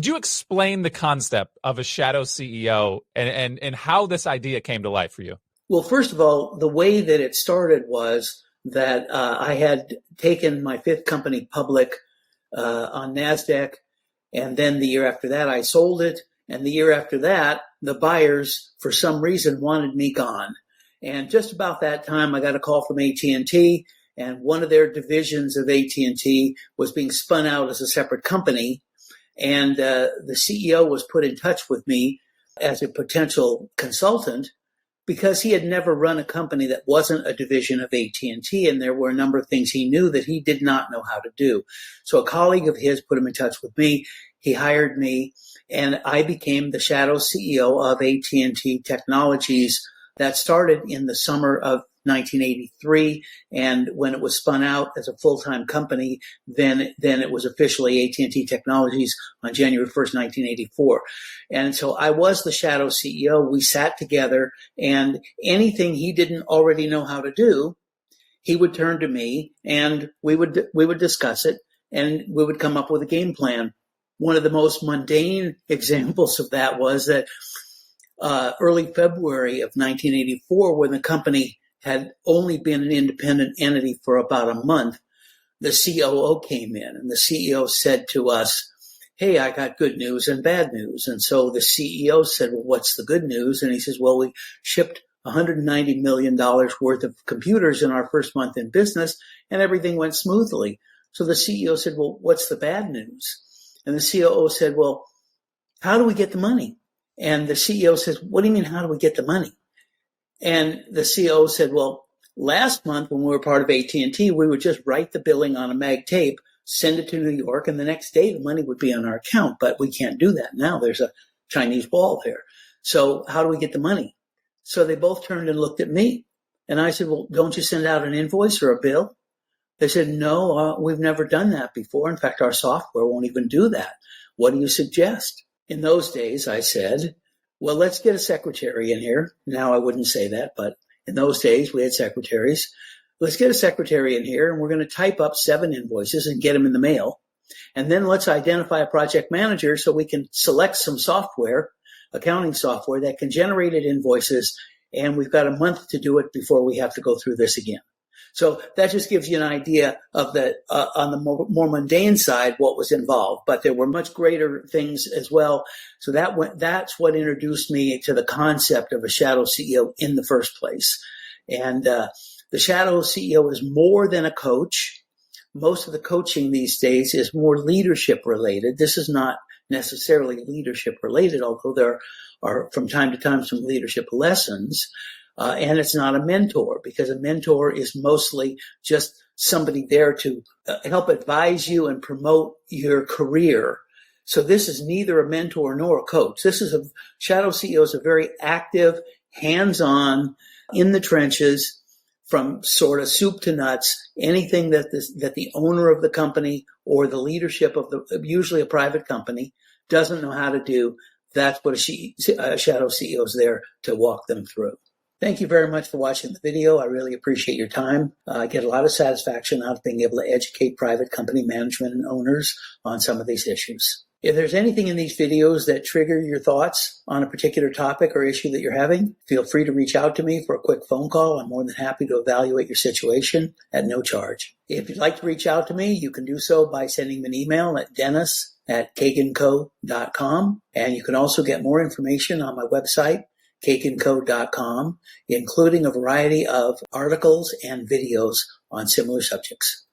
Could you explain the concept of a shadow CEO and how this idea came to life for you? Well, first of all, the way that it started was that I had taken my fifth company public on NASDAQ, and then the year after that, I sold it. And the year after that, the buyers, for some reason, wanted me gone. And just about that time, I got a call from AT&T, and one of their divisions of AT&T was being spun out as a separate company. And the CEO was put in touch with me as a potential consultant because he had never run a company that wasn't a division of AT&T, and there were a number of things he knew that he did not know how to do. So a colleague of his put him in touch with me. He hired me, and I became the shadow CEO of AT&T Technologies. That started in the summer of 1983, and when it was spun out as a full-time company, then it was officially AT&T Technologies on January 1st, 1984. And so I was the shadow CEO. We sat together, and anything he didn't already know how to do, he would turn to me, and we would discuss it, and we would come up with a game plan. One of the most mundane examples of that was that early February of 1984, when the company had only been an independent entity for about a month, the COO came in, and the CEO said to us, "Hey, I got good news and bad news." And so the CEO said, "Well, what's the good news?" And he says, "Well, we shipped $190 million worth of computers in our first month in business, and everything went smoothly." So the CEO said, "Well, what's the bad news?" And the COO said, "Well, how do we get the money?" And the CEO says, "What do you mean, how do we get the money?" And the CEO said, "Well, last month when we were part of AT&T, we would just write the billing on a mag tape, send it to New York, and the next day the money would be on our account. But we can't do that now. There's a Chinese wall there. So how do we get the money?" So they both turned and looked at me. And I said, "Well, don't you send out an invoice or a bill?" They said, "No, we've never done that before. In fact, our software won't even do that. What do you suggest?" In those days, I said, "Well, let's get a secretary in here." Now I wouldn't say that, but in those days we had secretaries. "Let's get a secretary in here, and we're going to type up 7 invoices and get them in the mail. And then let's identify a project manager so we can select some software, accounting software that can generate invoices. And we've got a month to do it before we have to go through this again." So that just gives you an idea of the on the more mundane side what was involved, but there were much greater things as well. So that's what introduced me to the concept of a shadow CEO in the first place. And the shadow CEO is more than a coach. Most of the coaching these days is more leadership related. This is not necessarily leadership related, although there are from time to time some leadership lessons. And it's not a mentor, because a mentor is mostly just somebody there to help advise you and promote your career. So this is neither a mentor nor a coach. Shadow CEO is a very active, hands-on, in the trenches, from sort of soup to nuts, anything that the owner of the company or the leadership of usually a private company, doesn't know how to do. That's what a shadow CEO is there to walk them through. Thank you very much for watching the video. I really appreciate your time. I get a lot of satisfaction out of being able to educate private company management and owners on some of these issues. If there's anything in these videos that trigger your thoughts on a particular topic or issue that you're having, feel free to reach out to me for a quick phone call. I'm more than happy to evaluate your situation at no charge. If you'd like to reach out to me, you can do so by sending me an email at dennis@caganco.com. And you can also get more information on my website, caganco.com, including a variety of articles and videos on similar subjects.